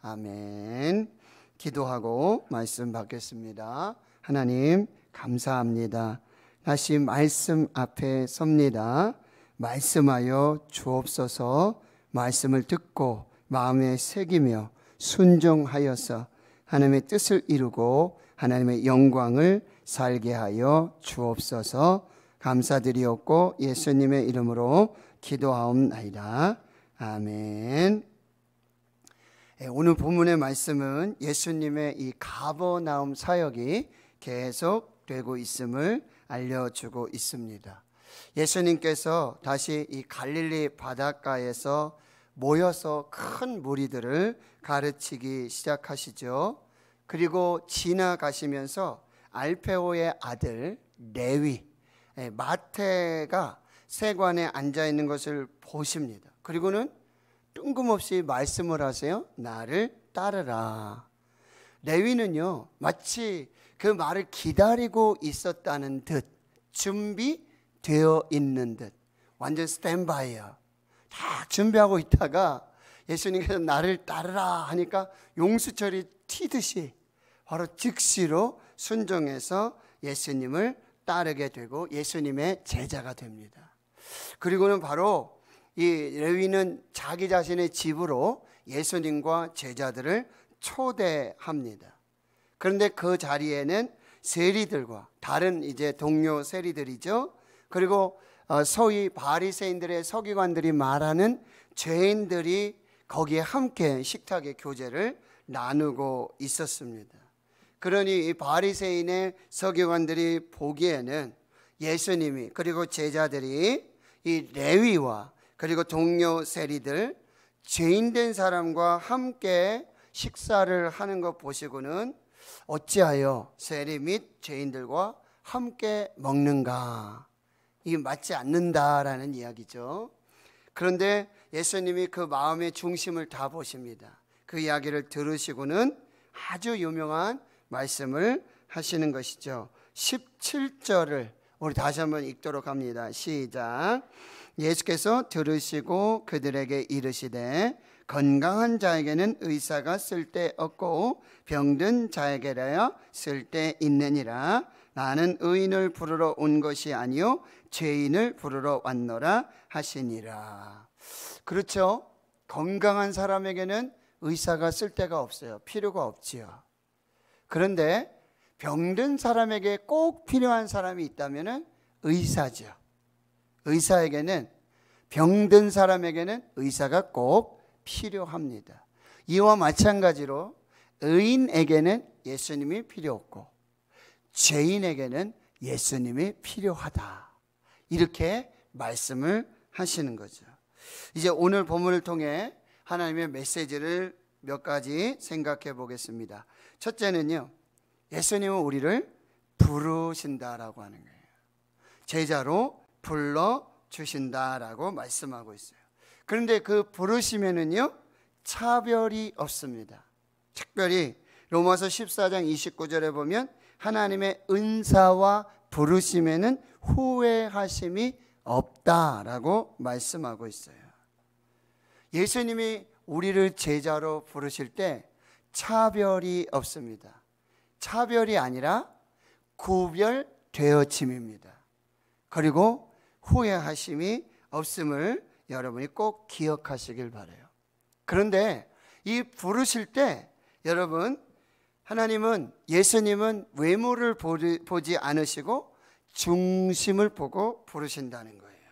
아멘. 기도하고 말씀 받겠습니다. 하나님 감사합니다. 다시 말씀 앞에 섭니다. 말씀하여 주옵소서. 말씀을 듣고 마음에 새기며 순종하여서 하나님의 뜻을 이루고 하나님의 영광을 살게 하여 주옵소서. 감사드리옵고 예수님의 이름으로 기도하옵나이다. 아멘. 오늘 본문의 말씀은 예수님의 이 가버나움 사역이 계속되고 있음을 알려주고 있습니다. 예수님께서 다시 이 갈릴리 바닷가에서 모여서 큰 무리들을 가르치기 시작하시죠. 그리고 지나가시면서 알페오의 아들 레위, 마태가 세관에 앉아 있는 것을 보십니다. 그리고는 뜬금없이 말씀을 하세요. 나를 따르라. 레위는요, 마치 그 말을 기다리고 있었다는 듯, 준비되어 있는 듯, 완전 스탠바이야. 다 준비하고 있다가 예수님께서 나를 따르라 하니까 용수철이 튀듯이 바로 즉시로 순종해서 예수님을 따르게 되고 예수님의 제자가 됩니다. 그리고는 바로 이 레위는 자기 자신의 집으로 예수님과 제자들을 초대합니다. 그런데 그 자리에는 세리들과 다른 이제 동료 세리들이죠. 그리고 소위 바리새인들의 서기관들이 말하는 죄인들이 거기에 함께 식탁의 교제를 나누고 있었습니다. 그러니 이 바리새인의 서기관들이 보기에는 예수님이 그리고 제자들이 이 레위와 그리고 동료 세리들, 죄인된 사람과 함께 식사를 하는 것 보시고는 어찌하여 세리 및 죄인들과 함께 먹는가? 이게 맞지 않는다라는 이야기죠. 그런데 예수님이 그 마음의 중심을 다 보십니다. 그 이야기를 들으시고는 아주 유명한 말씀을 하시는 것이죠. 17절을 우리 다시 한번 읽도록 합니다. 시작. 예수께서 들으시고 그들에게 이르시되 건강한 자에게는 의사가 쓸데없고 병든 자에게라야 쓸데있느니라. 나는 의인을 부르러 온 것이 아니요 죄인을 부르러 왔노라 하시니라. 그렇죠. 건강한 사람에게는 의사가 쓸데가 없어요. 필요가 없지요. 그런데 병든 사람에게 꼭 필요한 사람이 있다면 의사죠. 의사에게는, 병든 사람에게는 의사가 꼭 필요합니다. 이와 마찬가지로 의인에게는 예수님이 필요 없고 죄인에게는 예수님이 필요하다. 이렇게 말씀을 하시는 거죠. 이제 오늘 본문을 통해 하나님의 메시지를 몇 가지 생각해 보겠습니다. 첫째는요, 예수님은 우리를 부르신다라고 하는 거예요. 제자로 불러주신다라고 말씀하고 있어요. 그런데 그 부르시면은요, 차별이 없습니다. 특별히 로마서 14장 29절에 보면 하나님의 은사와 부르심에는 후회하심이 없다라고 말씀하고 있어요. 예수님이 우리를 제자로 부르실 때 차별이 없습니다. 차별이 아니라 구별되어짐입니다. 그리고 후회하심이 없음을 여러분이 꼭 기억하시길 바라요. 그런데 이 부르실 때 여러분, 하나님은, 예수님은 외모를 보지 않으시고 중심을 보고 부르신다는 거예요.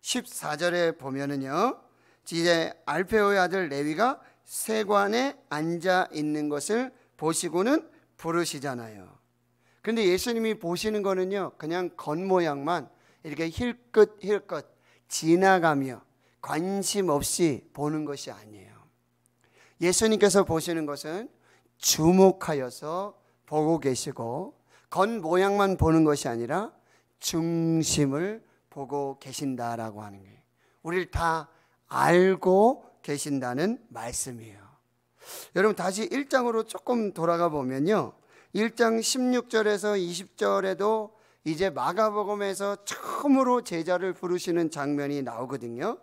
14절에 보면은요, 이제 알페오의 아들 레위가 세관에 앉아 있는 것을 보시고는 부르시잖아요. 그런데 예수님이 보시는 거는요, 그냥 겉모양만 이렇게 힐끗 지나가며 관심 없이 보는 것이 아니에요. 예수님께서 보시는 것은 주목하여서 보고 계시고 겉모양만 보는 것이 아니라 중심을 보고 계신다라고 하는 거예요. 우리를 다 알고 계신다는 말씀이에요. 여러분 다시 1장으로 조금 돌아가 보면요, 1장 16절에서 20절에도 이제 마가복음에서 처음으로 제자를 부르시는 장면이 나오거든요.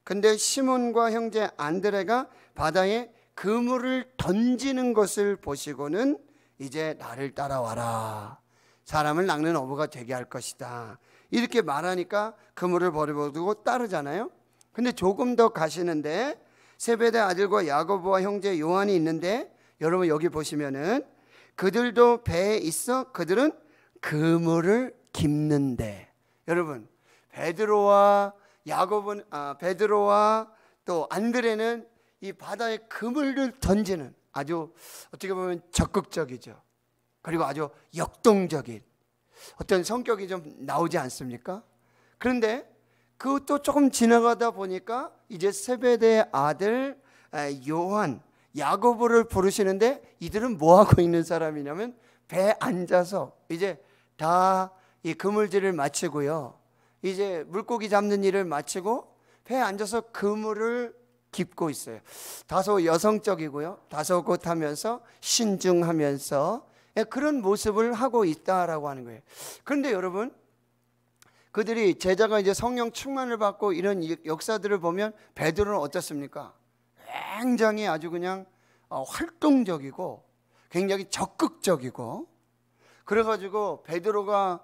근데 시몬과 형제 안드레가 바다에 그물을 던지는 것을 보시고는 이제 나를 따라와라. 사람을 낚는 어부가 되게 할 것이다. 이렇게 말하니까 그물을 버려두고 따르잖아요. 근데 조금 더 가시는데 세베대 아들과 야고보와 형제 요한이 있는데 여러분 여기 보시면은 그들도 배에 있어 그들은 그물을 깁는데, 여러분 베드로와 베드로와 또 안드레는 이 바다에 그물을 던지는 아주 어떻게 보면 적극적이죠. 그리고 아주 역동적인 어떤 성격이 좀 나오지 않습니까? 그런데 그것도 조금 지나가다 보니까 이제 세베대의 아들 요한, 야고보를 부르시는데 이들은 뭐 하고 있는 사람이냐면 배에 앉아서 이제 다 이 그물질을 마치고요, 이제 물고기 잡는 일을 마치고 배에 앉아서 그물을 깁고 있어요. 다소 여성적이고요, 다소 곧하면서 신중하면서 그런 모습을 하고 있다라고 하는 거예요. 그런데 여러분, 그들이 제자가 이제 성령 충만을 받고 이런 역사들을 보면 베드로는 어떻습니까? 굉장히 아주 그냥 활동적이고 굉장히 적극적이고, 그래가지고 베드로가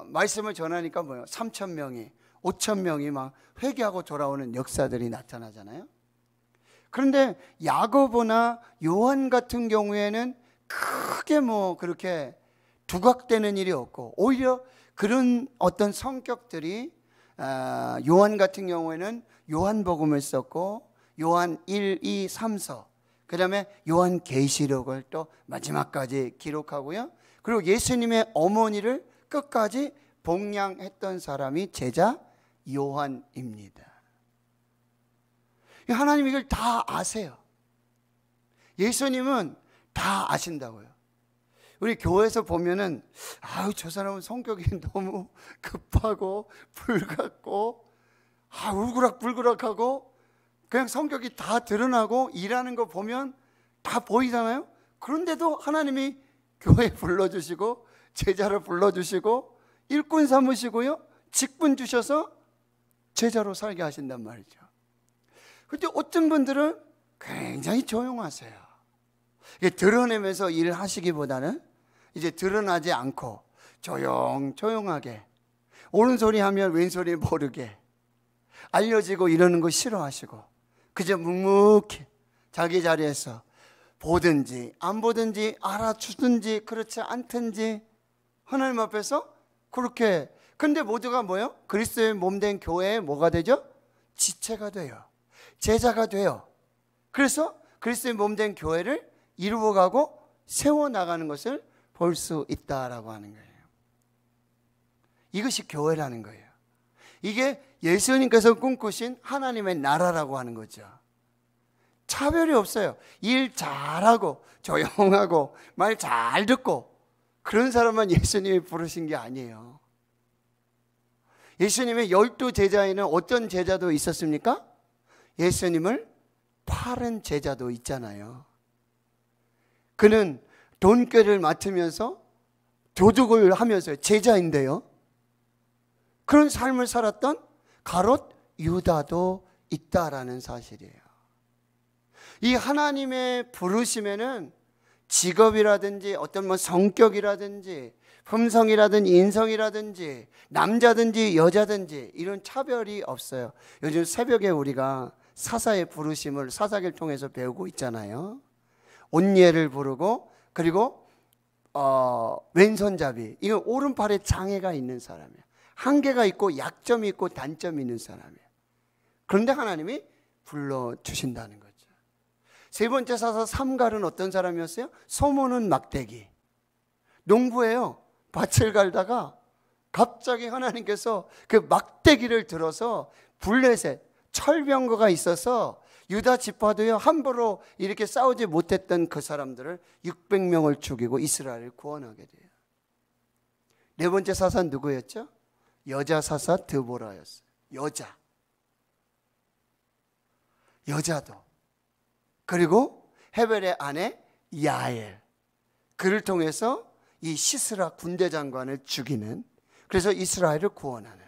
말씀을 전하니까 뭐예요? 3,000명이 5,000명이 막 회개하고 돌아오는 역사들이 나타나잖아요. 그런데 야고보나 요한 같은 경우에는 크게 뭐 그렇게 두각되는 일이 없고, 오히려 그런 어떤 성격들이 요한 같은 경우에는 요한복음을 썼고 요한 1, 2, 3서, 그 다음에 요한 계시록을 또 마지막까지 기록하고요, 그리고 예수님의 어머니를 끝까지 복양했던 사람이 제자 요한입니다. 하나님 이걸 다 아세요. 예수님은 다 아신다고요. 우리 교회에서 보면은 아유 저 사람은 성격이 너무 급하고 불같고 울그락불그락하고 그냥 성격이 다 드러나고 일하는 거 보면 다 보이잖아요. 그런데도 하나님이 교회에 불러주시고 제자를 불러주시고 일꾼 삼으시고요, 직분 주셔서 제자로 살게 하신단 말이죠. 그런데 어떤 분들은 굉장히 조용하세요. 드러내면서 일을 하시기보다는 이제 드러나지 않고 조용하게 옳은소리 하면 왼소리 모르게 알려지고 이러는 거 싫어하시고 그저 묵묵히 자기 자리에서 보든지 안 보든지 알아주든지 그렇지 않든지 하나님 앞에서 그렇게. 근데 모두가 뭐예요? 그리스도의 몸된 교회에 뭐가 되죠? 지체가 돼요. 제자가 돼요. 그래서 그리스도의 몸된 교회를 이루어가고 세워나가는 것을 볼 수 있다라고 하는 거예요. 이것이 교회라는 거예요. 이게 예수님께서 꿈꾸신 하나님의 나라라고 하는 거죠. 차별이 없어요. 일 잘하고 조용하고 말 잘 듣고 그런 사람만 예수님이 부르신 게 아니에요. 예수님의 12 제자에는 어떤 제자도 있었습니까? 예수님을 팔은 제자도 있잖아요. 그는 돈꾀를 맡으면서 도둑을 하면서 제자인데요, 그런 삶을 살았던 가롯 유다도 있다라는 사실이에요. 이 하나님의 부르심에는 직업이라든지 어떤 뭐 성격이라든지 품성이라든지 인성이라든지 남자든지 여자든지 이런 차별이 없어요. 요즘 새벽에 우리가 사사의 부르심을 사사기를 통해서 배우고 있잖아요. 온예를 부르고, 그리고 왼손잡이, 이건 오른팔에 장애가 있는 사람이에요. 한계가 있고 약점이 있고 단점이 있는 사람이에요. 그런데 하나님이 불러주신다는 거죠. 세 번째 사사 삼갈은 어떤 사람이었어요? 소모는 막대기, 농부예요. 밭을 갈다가 갑자기 하나님께서 그 막대기를 들어서 블레셋 철병거가 있어서 유다 지파도요 함부로 이렇게 싸우지 못했던 그 사람들을 600명을 죽이고 이스라엘을 구원하게 돼요. 네 번째 사사는 누구였죠? 여자 사사 드보라였어요. 여자도. 그리고 헤벨의 아내 야엘, 그를 통해서 이 시스라 군대 장관을 죽이는, 그래서 이스라엘을 구원하는.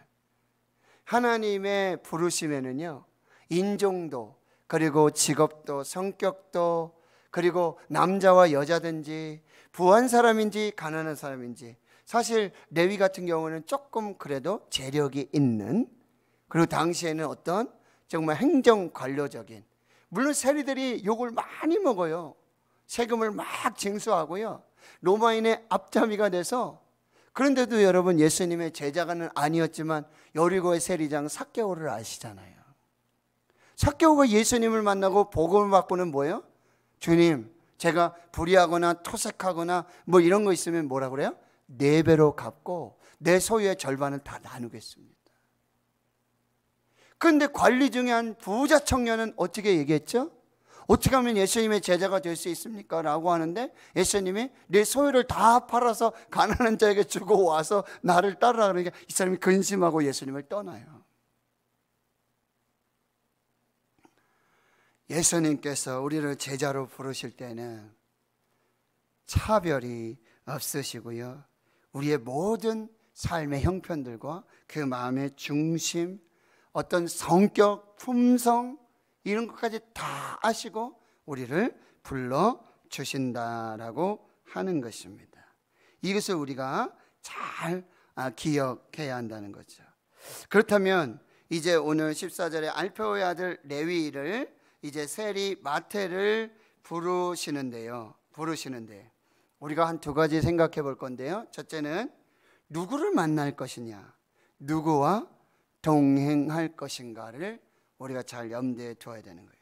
하나님의 부르심에는요 인종도 그리고 직업도 성격도 그리고 남자와 여자든지 부한 사람인지 가난한 사람인지 사실 레위 같은 경우는 조금 그래도 재력이 있는 그리고 당시에는 어떤 정말 행정 관료적인 물론 세리들이 욕을 많이 먹어요. 세금을 막 징수하고요. 로마인의 앞잡이가 돼서 그런데도 여러분 예수님의 제자가는 아니었지만 여리고의 세리장 삭개오를 아시잖아요. 삭개오가 예수님을 만나고 복음을 받고는 뭐예요? 주님 제가 불의하거나 토색하거나 뭐 이런 거 있으면 뭐라 그래요? 4배로 갚고 내 소유의 절반을 다 나누겠습니다. 그런데 관리 중에 한 부자 청년은 어떻게 얘기했죠? 어떻게 하면 예수님의 제자가 될 수 있습니까? 라고 하는데 예수님이 내 소유를 다 팔아서 가난한 자에게 주고 와서 나를 따르라 그러니까 이 사람이 근심하고 예수님을 떠나요. 예수님께서 우리를 제자로 부르실 때는 차별이 없으시고요. 우리의 모든 삶의 형편들과 그 마음의 중심, 어떤 성격, 품성 이런 것까지 다 아시고 우리를 불러주신다라고 하는 것입니다. 이것을 우리가 잘 기억해야 한다는 거죠. 그렇다면 이제 오늘 14절에 알페오의 아들 레위를 이제 세리 마태를 부르시는데 우리가 한 2가지 생각해 볼 건데요. 첫째는 누구를 만날 것이냐, 누구와 동행할 것인가를 우리가 잘 염두에 두어야 되는 거예요.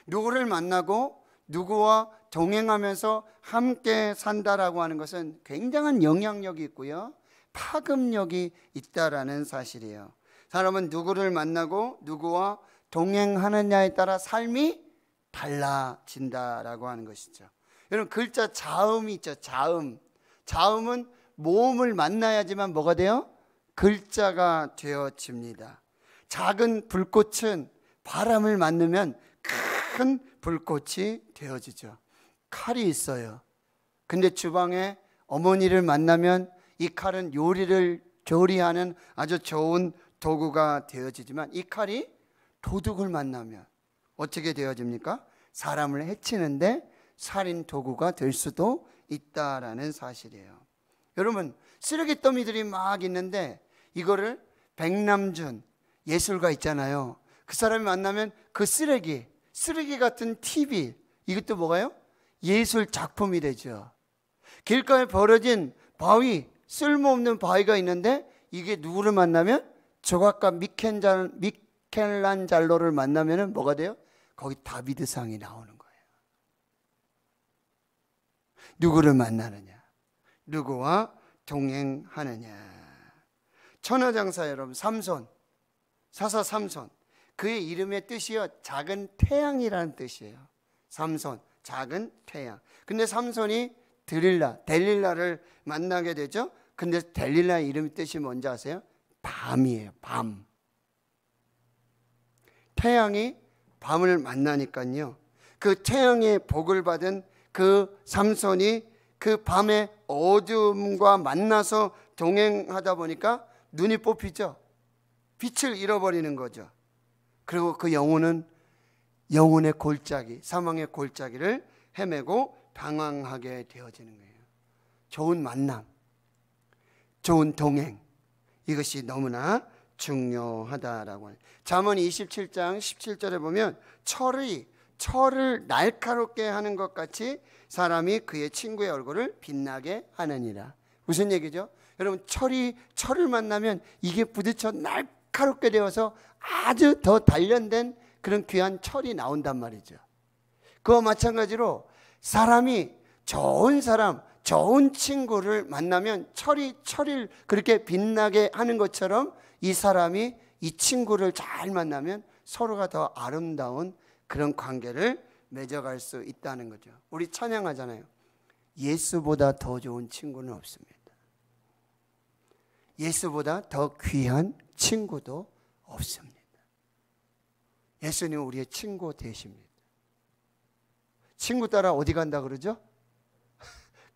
누구를 만나고 누구와 동행하면서 함께 산다라고 하는 것은 굉장한 영향력이 있고요, 파급력이 있다라는 사실이에요. 사람은 누구를 만나고 누구와 동행하느냐에 따라 삶이 달라진다라고 하는 것이죠. 여러분 글자 자음이 있죠. 자음은 모음을 만나야지만 뭐가 돼요? 글자가 되어집니다. 작은 불꽃은 바람을 만나면 큰 불꽃이 되어지죠. 칼이 있어요. 근데 주방에 어머니를 만나면 이 칼은 요리를 조리하는 아주 좋은 도구가 되어지지만 이 칼이 도둑을 만나면 어떻게 되어집니까? 사람을 해치는데 살인 도구가 될 수도 있다라는 사실이에요. 여러분 쓰레기 더미들이 막 있는데 이거를 백남준 예술가 있잖아요. 그 사람이 만나면 그 쓰레기 같은 TV 이것도 뭐가요? 예술 작품이 되죠. 길가에 버려진 바위, 쓸모없는 바위가 있는데 이게 누구를 만나면 조각가 미켈란젤로를 만나면 뭐가 돼요? 거기 다비드상이 나오는 거예요. 누구를 만나느냐, 누구와 동행하느냐. 천하장사 여러분 삼손, 사사 삼손, 그의 이름의 뜻이요 작은 태양이라는 뜻이에요. 삼손, 작은 태양. 근데 삼손이 델릴라를 만나게 되죠. 근데 델릴라의 이름의 뜻이 뭔지 아세요? 밤이에요. 밤. 태양이 밤을 만나니까요, 그 태양의 복을 받은 그 삼손이 그 밤의 어둠과 만나서 동행하다 보니까 눈이 뽑히죠. 빛을 잃어버리는 거죠. 그리고 그 영혼은 영혼의 골짜기, 사망의 골짜기를 헤매고 방황하게 되어지는 거예요. 좋은 만남, 좋은 동행, 이것이 너무나 중요하다라고 해요. 잠언 27장 17절에 보면 철을 날카롭게 하는 것 같이 사람이 그의 친구의 얼굴을 빛나게 하느니라. 무슨 얘기죠? 여러분 철을 만나면 이게 부딪혀 날카롭게 되어서 아주 더 단련된 그런 귀한 철이 나온단 말이죠. 그와 마찬가지로 사람이 좋은 사람, 좋은 친구를 만나면 철을 그렇게 빛나게 하는 것처럼 이 사람이 이 친구를 잘 만나면 서로가 더 아름다운 그런 관계를 맺어갈 수 있다는 거죠. 우리 찬양하잖아요. 예수보다 더 좋은 친구는 없습니다. 예수보다 더 귀한 친구도 없습니다. 예수님은 우리의 친구 되십니다. 친구 따라 어디 간다 그러죠?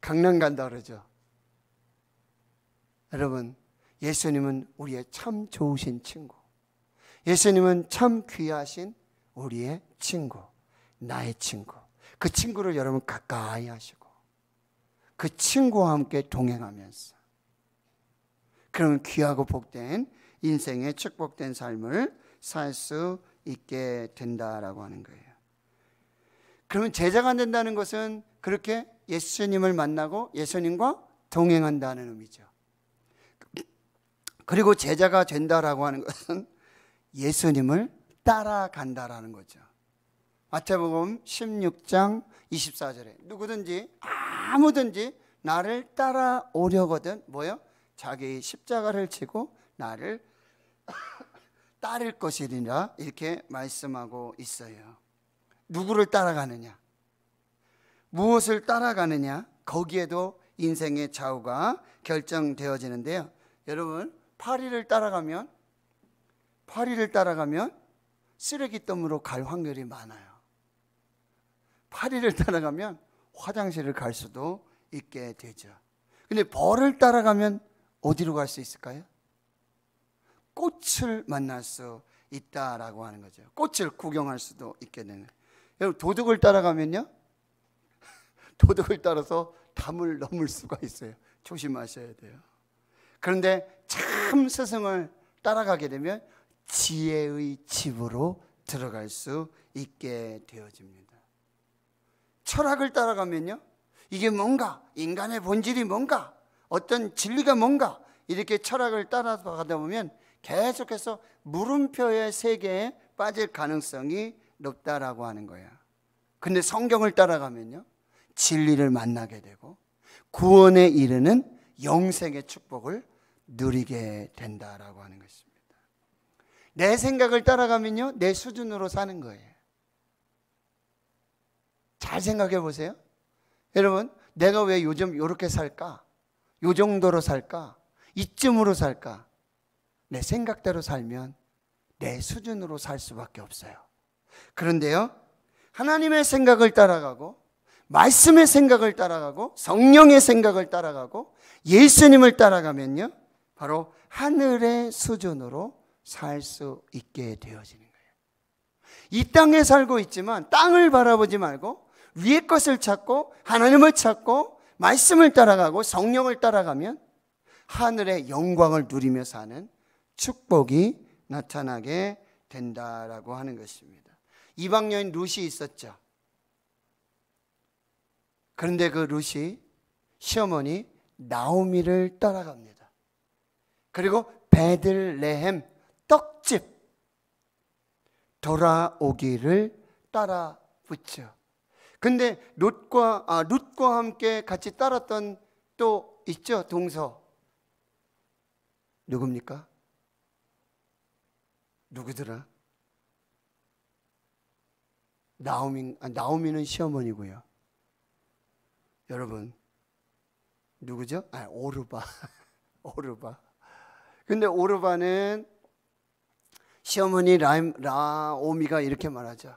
강남 간다 그러죠. 여러분, 예수님은 우리의 참 좋으신 친구, 예수님은 참 귀하신 우리의 친구, 나의 친구. 그 친구를 여러분 가까이 하시고 그 친구와 함께 동행하면서 그러면 귀하고 복된 인생의 축복된 삶을 살 수 있게 된다라고 하는 거예요. 그러면 제자가 된다는 것은 그렇게 예수님을 만나고 예수님과 동행한다는 의미죠. 그리고 제자가 된다라고 하는 것은 예수님을 따라간다라는 거죠. 마태복음 16장 24절에 누구든지 아무든지 나를 따라오려거든 뭐요? 자기 십자가를 지고 나를 따를 것이니라 이렇게 말씀하고 있어요. 누구를 따라가느냐? 무엇을 따라가느냐? 거기에도 인생의 좌우가 결정되어지는데요. 여러분 파리를 따라가면 쓰레기더미로 갈 확률이 많아요. 파리를 따라가면 화장실을 갈 수도 있게 되죠. 근데 벌을 따라가면 어디로 갈 수 있을까요? 꽃을 만날 수 있다라고 하는 거죠. 꽃을 구경할 수도 있게 되는. 여러분 도둑을 따라가면요, 도둑을 따라서 담을 넘을 수가 있어요. 조심하셔야 돼요. 그런데 참 스승을 따라가게 되면 지혜의 집으로 들어갈 수 있게 되어집니다. 철학을 따라가면요, 이게 뭔가, 인간의 본질이 뭔가, 어떤 진리가 뭔가, 이렇게 철학을 따라가다 보면 계속해서 물음표의 세계에 빠질 가능성이 높다라고 하는 거예요. 근데 성경을 따라가면요, 진리를 만나게 되고 구원에 이르는 영생의 축복을 누리게 된다라고 하는 것입니다. 내 생각을 따라가면요, 내 수준으로 사는 거예요. 잘 생각해 보세요. 여러분, 내가 왜 요즘 이렇게 살까? 요 정도로 살까? 이쯤으로 살까? 내 생각대로 살면 내 수준으로 살 수밖에 없어요. 그런데요, 하나님의 생각을 따라가고 말씀의 생각을 따라가고 성령의 생각을 따라가고 예수님을 따라가면요, 바로 하늘의 수준으로 살 수 있게 되어지는 거예요. 이 땅에 살고 있지만 땅을 바라보지 말고 위의 것을 찾고 하나님을 찾고 말씀을 따라가고 성령을 따라가면 하늘의 영광을 누리며 사는 축복이 나타나게 된다라고 하는 것입니다. 이방 여인 룻이 있었죠. 그런데 그 룻이 시어머니 나오미를 따라갑니다. 그리고 베들레헴 떡집 돌아오기를 따라 붙죠. 근데 룻과 함께 같이 따랐던 또 있죠, 동서. 누굽니까? 누구더라? 나오미는 시어머니고요. 여러분 누구죠? 오르바. 오르바. 근데 오르바는 시어머니 라오미가 이렇게 말하죠.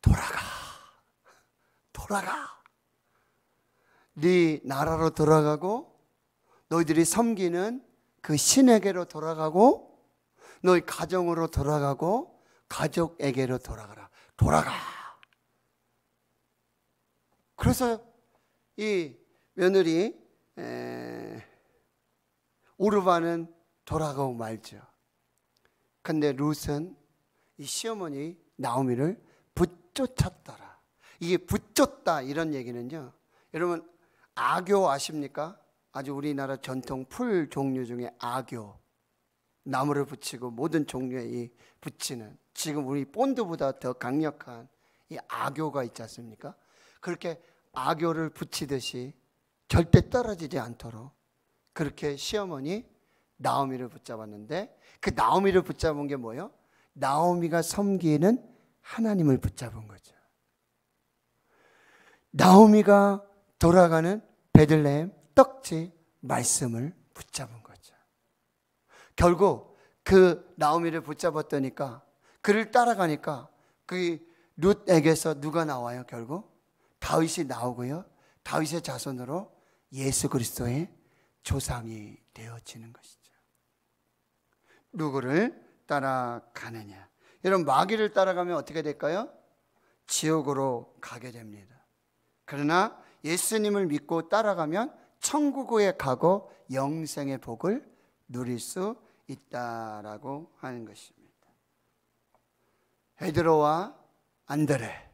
돌아가. 네 나라로 돌아가고 너희들이 섬기는 그 신에게로 돌아가고 너희 가정으로 돌아가고 가족에게로 돌아가. 그래서 이 며느리 오르바는 돌아가고 말죠. 근데 룻은 이 시어머니 나오미를 붙쫓았더라. 이게 붙쫓다 이런 얘기는요, 여러분 악교 아십니까? 아주 우리나라 전통 풀 종류 중에 악교, 나무를 붙이고 모든 종류의 이 붙이는, 지금 우리 본드보다 더 강력한 이 악교가 있지 않습니까? 그렇게 악교를 붙이듯이 절대 떨어지지 않도록 그렇게 시어머니 나오미를 붙잡았는데, 그 나오미를 붙잡은 게 뭐예요? 나오미가 섬기는 하나님을 붙잡은 거죠. 나오미가 돌아가는 베들레헴 떡집 말씀을 붙잡은 거죠. 결국 그 나오미를 붙잡았더니까, 그를 따라가니까 그 룻에게서 누가 나와요? 결국 다윗이 나오고요, 다윗의 자손으로 예수 그리스도의 조상이 되어지는 것이죠. 누구를 따라가느냐? 여러분, 마귀를 따라가면 어떻게 될까요? 지옥으로 가게 됩니다. 그러나 예수님을 믿고 따라가면 천국에 가고 영생의 복을 누릴 수 있다라고 하는 것입니다. 베드로와 안드레,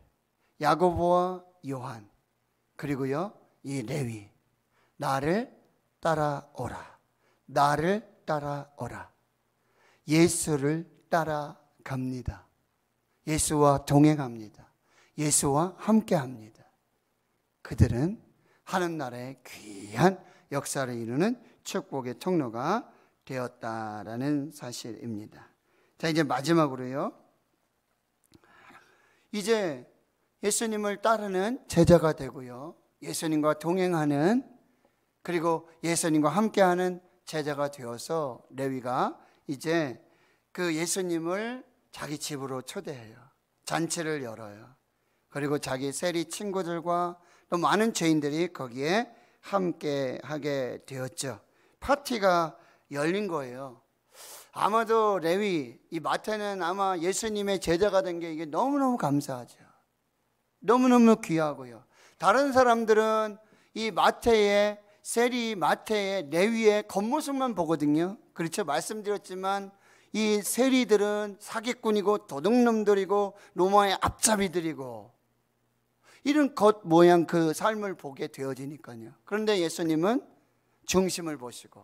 야고보와 요한, 그리고요 이 레위, 나를 따라오라, 나를 따라오라. 예수를 따라갑니다. 예수와 동행합니다. 예수와 함께합니다. 그들은 하늘나라의 귀한 역사를 이루는 축복의 통로가 되었다라는 사실입니다. 자, 이제 마지막으로요, 이제 예수님을 따르는 제자가 되고요, 예수님과 동행하는, 그리고 예수님과 함께하는 제자가 되어서 레위가 이제 그 예수님을 자기 집으로 초대해요. 잔치를 열어요. 그리고 자기 세리 친구들과 또 많은 죄인들이 거기에 함께 하게 되었죠. 파티가 열린 거예요. 아마도 레위, 이 마태는 아마 예수님의 제자가 된 게 이게 너무너무 감사하죠. 너무너무 귀하고요. 다른 사람들은 이 마태의 세리, 마태의 레위의 겉모습만 보거든요. 그렇죠? 말씀드렸지만 이 세리들은 사기꾼이고 도둑놈들이고 로마의 앞잡이들이고 이런 겉모양 그 삶을 보게 되어지니까요. 그런데 예수님은 중심을 보시고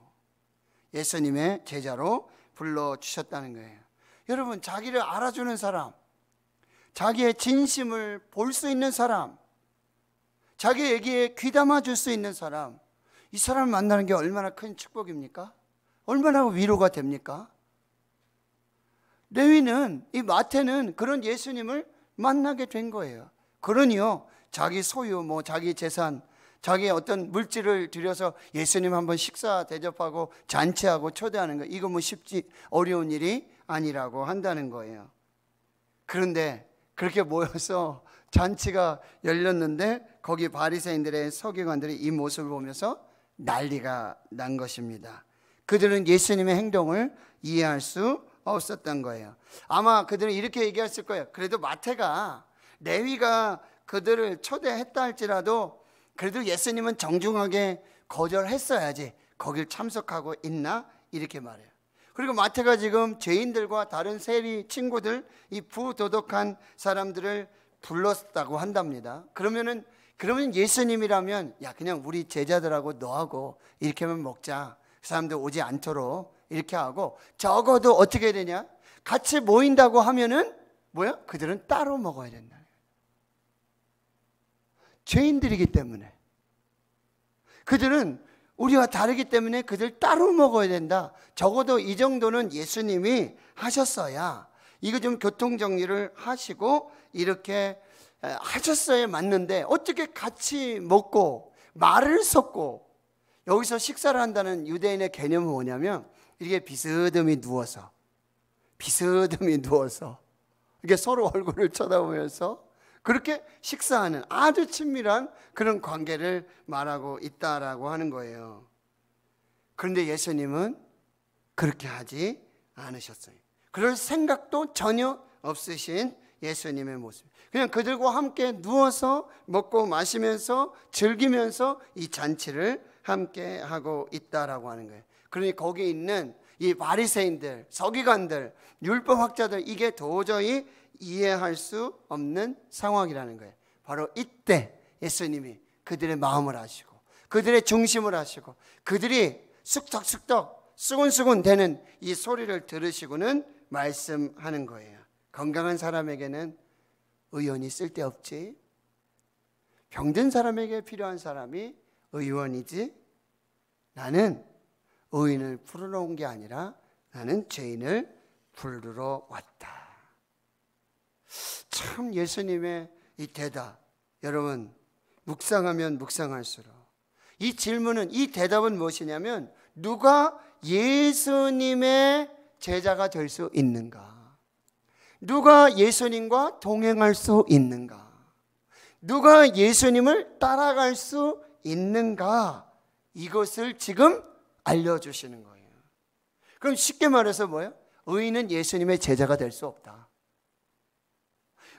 예수님의 제자로 불러주셨다는 거예요. 여러분, 자기를 알아주는 사람, 자기의 진심을 볼 수 있는 사람, 자기 얘기에 귀담아 줄 수 있는 사람, 이 사람을 만나는 게 얼마나 큰 축복입니까? 얼마나 위로가 됩니까? 레위는, 이 마태는 그런 예수님을 만나게 된 거예요. 그러니요, 자기 소유, 자기 재산, 자기의 어떤 물질을 들여서 예수님 한번 식사 대접하고 잔치하고 초대하는 거, 이거 쉽지 어려운 일이 아니라고 한다는 거예요. 그런데 그렇게 모여서 잔치가 열렸는데 거기 바리새인들의 서기관들이 이 모습을 보면서 난리가 난 것입니다. 그들은 예수님의 행동을 이해할 수 없었던 거예요. 아마 그들은 이렇게 얘기했을 거예요. 그래도 마태가, 레위가 그들을 초대했다 할지라도 그래도 예수님은 정중하게 거절했어야지 거길 참석하고 있나? 이렇게 말해요. 그리고 마태가 지금 죄인들과 다른 세리 친구들, 이 부도덕한 사람들을 불렀다고 한답니다. 그러면 예수님이라면, 야, 그냥 우리 제자들하고 너하고 이렇게만 먹자, 그 사람들 오지 않도록 이렇게 하고, 적어도 어떻게 되냐, 같이 모인다고 하면은 그들은 따로 먹어야 된다. 죄인들이기 때문에, 그들은 우리와 다르기 때문에 그들 따로 먹어야 된다. 적어도 이 정도는 예수님이 하셨어야, 이거 좀 교통정리를 하시고 이렇게 하셨어야 맞는데, 어떻게 같이 먹고 말을 섞고, 여기서 식사를 한다는 유대인의 개념은 뭐냐면, 이게 비스듬히 누워서 이게 서로 얼굴을 쳐다보면서 그렇게 식사하는 아주 친밀한 그런 관계를 말하고 있다라고 하는 거예요. 그런데 예수님은 그렇게 하지 않으셨어요. 그럴 생각도 전혀 없으신 예수님의 모습. 그냥 그들과 함께 누워서 먹고 마시면서 즐기면서 이 잔치를 함께 하고 있다라고 하는 거예요. 그러니 거기 있는 이 바리새인들, 서기관들, 율법학자들, 이게 도저히 이해할 수 없는 상황이라는 거예요. 바로 이때 예수님이 그들의 마음을 아시고 그들의 중심을 아시고 그들이 쑥덕쑥덕 수군수군 되는 이 소리를 들으시고는 말씀하는 거예요. 건강한 사람에게는 의원이 쓸데없지, 병든 사람에게 필요한 사람이 의원이지, 나는 의인을 부르러 온 게 아니라 나는 죄인을 부르러 왔다. 참 예수님의 이 대답, 여러분 묵상하면 묵상할수록 이 질문은, 이 대답은 무엇이냐면, 누가 예수님의 제자가 될 수 있는가? 누가 예수님과 동행할 수 있는가? 누가 예수님을 따라갈 수 있는가? 이것을 지금 알려주시는 거예요. 그럼 쉽게 말해서 뭐예요? 의인은 예수님의 제자가 될 수 없다.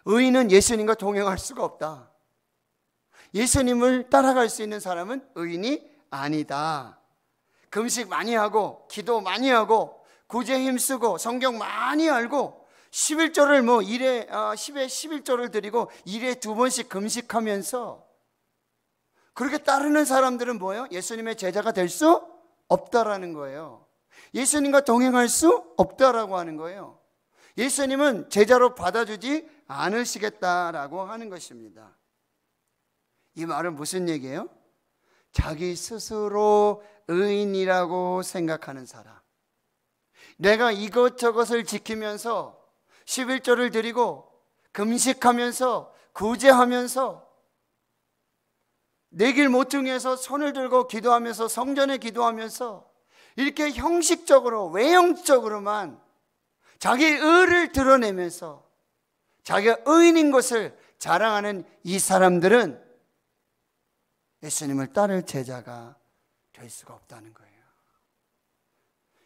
의인은 예수님과 동행할 수가 없다. 예수님을 따라갈 수 있는 사람은 의인이 아니다. 금식 많이 하고 기도 많이 하고 구제 힘쓰고 성경 많이 알고 11조를 뭐 10에 11조를 드리고 1에 2번씩 금식하면서 그렇게 따르는 사람들은 뭐예요? 예수님의 제자가 될 수 없다라는 거예요. 예수님과 동행할 수 없다라고 하는 거예요. 예수님은 제자로 받아주지 않으시겠다라고 하는 것입니다. 이 말은 무슨 얘기예요? 자기 스스로 의인이라고 생각하는 사람, 내가 이것저것을 지키면서 11조를 드리고 금식하면서 구제하면서 내 길 모퉁이에서 손을 들고 기도하면서 성전에 기도하면서 이렇게 형식적으로 외형적으로만 자기 의를 드러내면서 자기가 의인인 것을 자랑하는 이 사람들은 예수님을 따를 제자가 될 수가 없다는 거예요.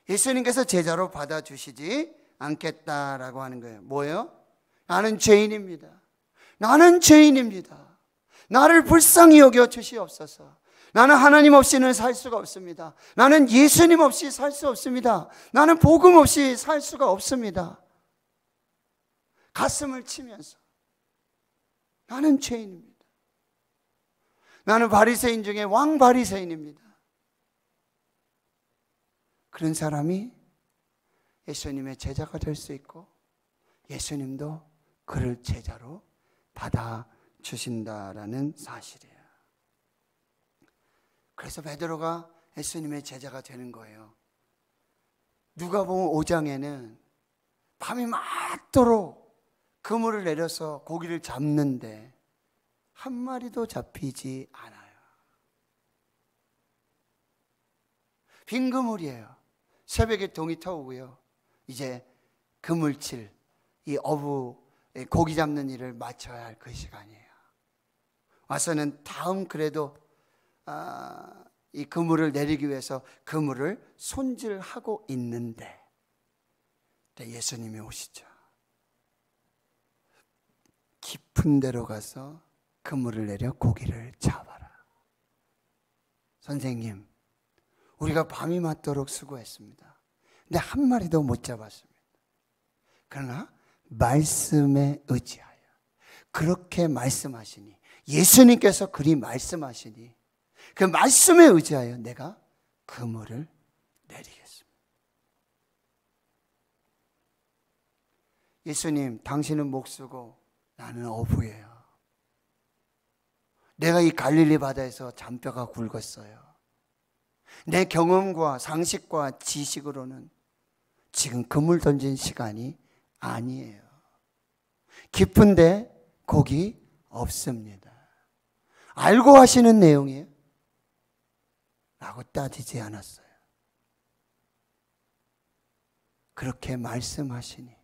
예수님께서 제자로 받아주시지 않겠다라고 하는 거예요. 뭐예요? 나는 죄인입니다. 나는 죄인입니다. 나를 불쌍히 여겨 주시옵소서. 나는 하나님 없이는 살 수가 없습니다. 나는 예수님 없이 살 수 없습니다. 나는 복음 없이 살 수가 없습니다. 가슴을 치면서 나는 죄인입니다. 나는 바리새인 중에 왕 바리새인입니다. 그런 사람이 예수님의 제자가 될 수 있고 예수님도 그를 제자로 받아주신다라는 사실이에요. 그래서 베드로가 예수님의 제자가 되는 거예요. 누가복음 5장에는 밤이 맞도록 그물을 내려서 고기를 잡는데 한 마리도 잡히지 않아요. 빈 그물이에요. 새벽에 동이 터오고요. 이제 그물칠, 이 어부 고기 잡는 일을 마쳐야 할 그 시간이에요. 와서는 다음 그래도 이 그물을 내리기 위해서 그물을 손질하고 있는데 예수님이 오시죠. 깊은 데로 가서 그물을 내려 고기를 잡아라. 선생님, 우리가 밤이 맞도록 수고했습니다. 근데 한 마리도 못 잡았습니다. 그러나 말씀에 의지하여 그렇게 말씀하시니, 예수님께서 그리 말씀하시니 그 말씀에 의지하여 내가 그물을 내리겠습니다. 예수님, 당신은 목수고 나는 어부예요. 내가 이 갈릴리 바다에서 잔뼈가 굵었어요. 내 경험과 상식과 지식으로는 지금 그물 던진 시간이 아니에요. 깊은데 고기 없습니다. 알고 하시는 내용이에요? 라고 따지지 않았어요. 그렇게 말씀하시니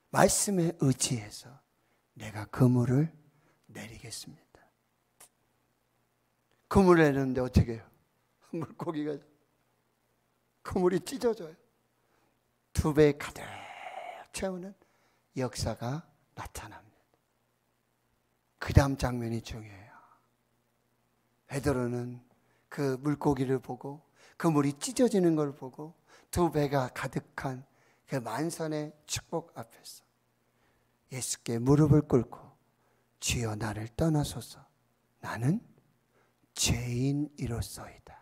말씀에 의지해서 내가 그물을 내리겠습니다. 그물을 내리는데 어떻게 해요? 물고기가 그물이 찢어져요. 2배 가득 채우는 역사가 나타납니다. 그 다음 장면이 중요해요. 베드로는 그 물고기를 보고 그 물이 찢어지는 걸 보고 2배가 가득한 그 만선의 축복 앞에서 예수께 무릎을 꿇고 주여 나를 떠나소서, 나는 죄인이로소이다.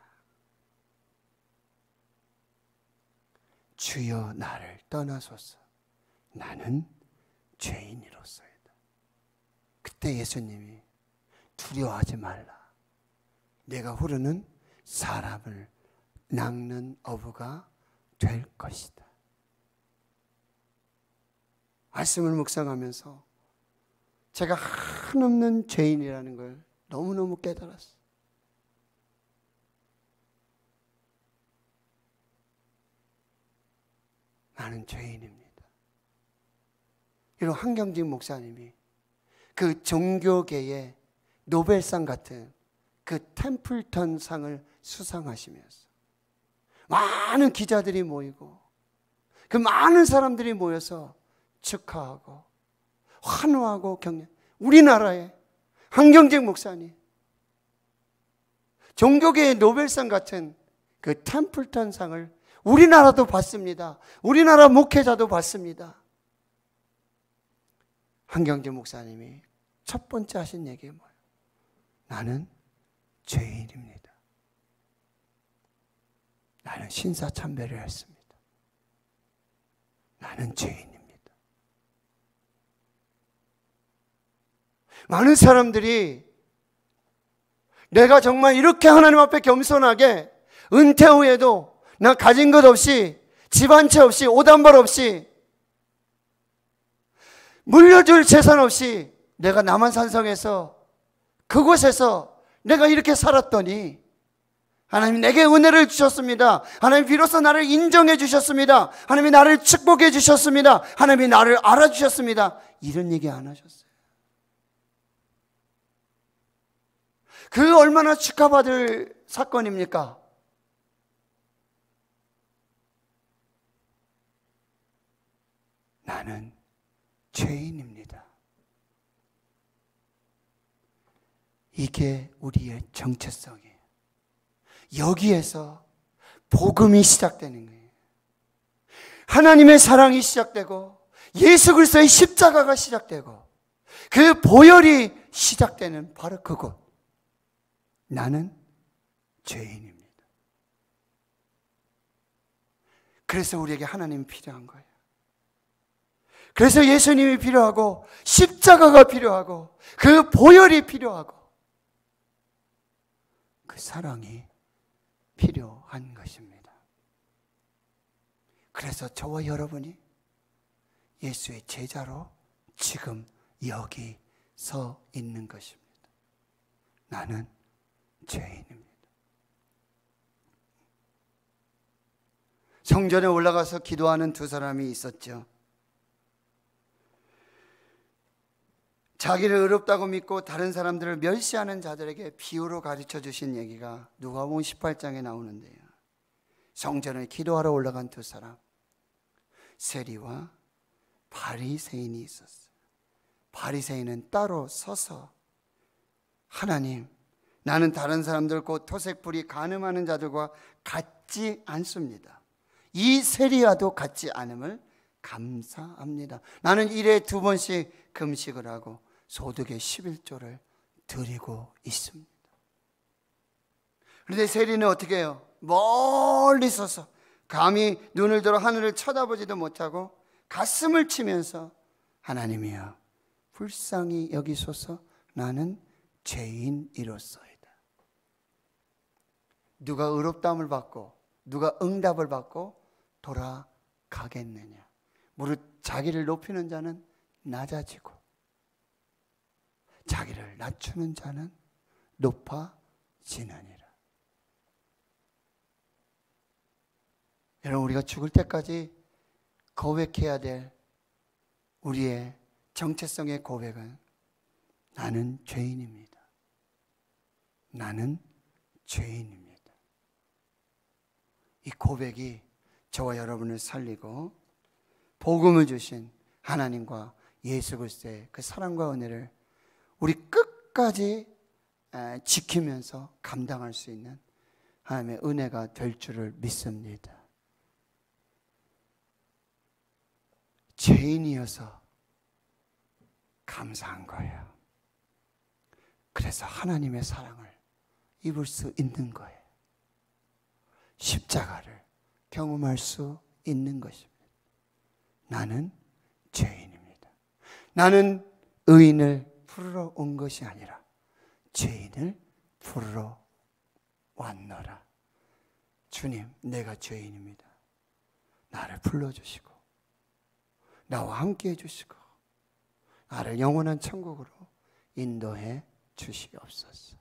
주여 나를 떠나소서, 나는 죄인이로소이다. 그때 예수님이 두려워하지 말라. 내가 부르는 사람을 낚는 어부가 될 것이다. 말씀을 묵상하면서 제가 한없는 죄인이라는 걸 너무너무 깨달았어요. 나는 죄인입니다. 이런 한경직 목사님이 그 종교계의 노벨상 같은 그 템플턴 상을 수상하시면서 많은 기자들이 모이고 그 많은 사람들이 모여서 축하하고 환호하고 격려. 우리나라의 한경직 목사님, 종교계의 노벨상 같은 그 템플턴상을 우리나라도 받습니다. 우리나라 목회자도 받습니다. 한경직 목사님이 첫 번째 하신 얘기가 뭐예요? 나는 죄인입니다. 나는 신사참배를 했습니다. 나는 죄인입니다. 많은 사람들이 내가 정말 이렇게 하나님 앞에 겸손하게 은퇴 후에도 나 가진 것 없이 집 한 채 없이 옷 한 벌 없이 물려줄 재산 없이 내가 남한산성에서 그곳에서 내가 이렇게 살았더니 하나님 내게 은혜를 주셨습니다. 하나님 비로소 나를 인정해 주셨습니다. 하나님이 나를 축복해 주셨습니다. 하나님이 나를 알아주셨습니다. 이런 얘기 안 하셨어요. 그 얼마나 축하받을 사건입니까? 나는 죄인입니다. 이게 우리의 정체성이에요. 여기에서 복음이 시작되는 거예요. 하나님의 사랑이 시작되고 예수 그리스도의 십자가가 시작되고 그 보혈이 시작되는 바로 그곳. 나는 죄인입니다. 그래서 우리에게 하나님이 필요한 거예요. 그래서 예수님이 필요하고 십자가가 필요하고 그 보혈이 필요하고 그 사랑이 필요한 것입니다. 그래서 저와 여러분이 예수의 제자로 지금 여기 서 있는 것입니다. 나는 죄인입니다. 성전에 올라가서 기도하는 두 사람이 있었죠. 자기를 의롭다고 믿고 다른 사람들을 멸시하는 자들에게 비유로 가르쳐 주신 얘기가 누가복음 18장에 나오는데요. 성전에 기도하러 올라간 두 사람, 세리와 바리새인이 있었어요. 바리새인은 따로 서서 하나님, 나는 다른 사람들 곧 토색불이 간음하는 자들과 같지 않습니다. 이 세리와도 같지 않음을 감사합니다. 나는 일에 2번씩 금식을 하고 소득의 11조를 드리고 있습니다. 그런데 세리는 어떻게 해요? 멀리 서서 감히 눈을 들어 하늘을 쳐다보지도 못하고 가슴을 치면서 하나님이여 불쌍히 여기소서 나는 죄인이로소이다. 누가 의롭다함을 받고 누가 응답을 받고 돌아가겠느냐. 무릇 자기를 높이는 자는 낮아지고 자기를 낮추는 자는 높아지느니라. 여러분, 우리가 죽을 때까지 고백해야 될 우리의 정체성의 고백은 나는 죄인입니다. 나는 죄인입니다. 이 고백이 저와 여러분을 살리고 복음을 주신 하나님과 예수 그리스도의 그 사랑과 은혜를 우리 끝까지 지키면서 감당할 수 있는 하나님의 은혜가 될 줄을 믿습니다. 죄인이어서 감사한 거예요. 그래서 하나님의 사랑을 입을 수 있는 거예요. 십자가를 경험할 수 있는 것입니다. 나는 죄인입니다. 나는 의인을 부르러 온 것이 아니라 죄인을 부르러 왔노라. 주님, 내가 죄인입니다. 나를 불러주시고 나와 함께 해주시고 나를 영원한 천국으로 인도해 주시옵소서.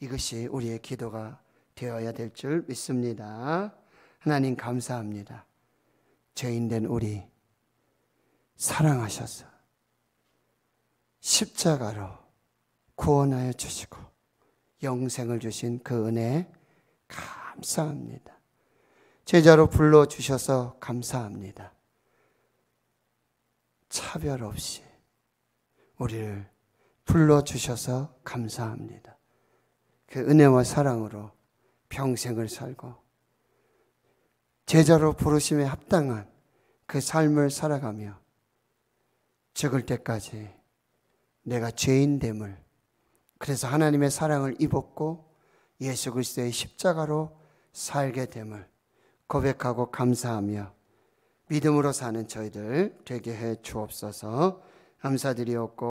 이것이 우리의 기도가 되어야 될 줄 믿습니다. 하나님 감사합니다. 죄인된 우리 사랑하셔서 십자가로 구원하여 주시고 영생을 주신 그 은혜 감사합니다. 제자로 불러주셔서 감사합니다. 차별 없이 우리를 불러주셔서 감사합니다. 그 은혜와 사랑으로 평생을 살고 제자로 부르심에 합당한 그 삶을 살아가며 죽을 때까지 내가 죄인됨을, 그래서 하나님의 사랑을 입었고 예수 그리스도의 십자가로 살게 됨을 고백하고 감사하며 믿음으로 사는 저희들 되게 해 주옵소서. 감사드리옵고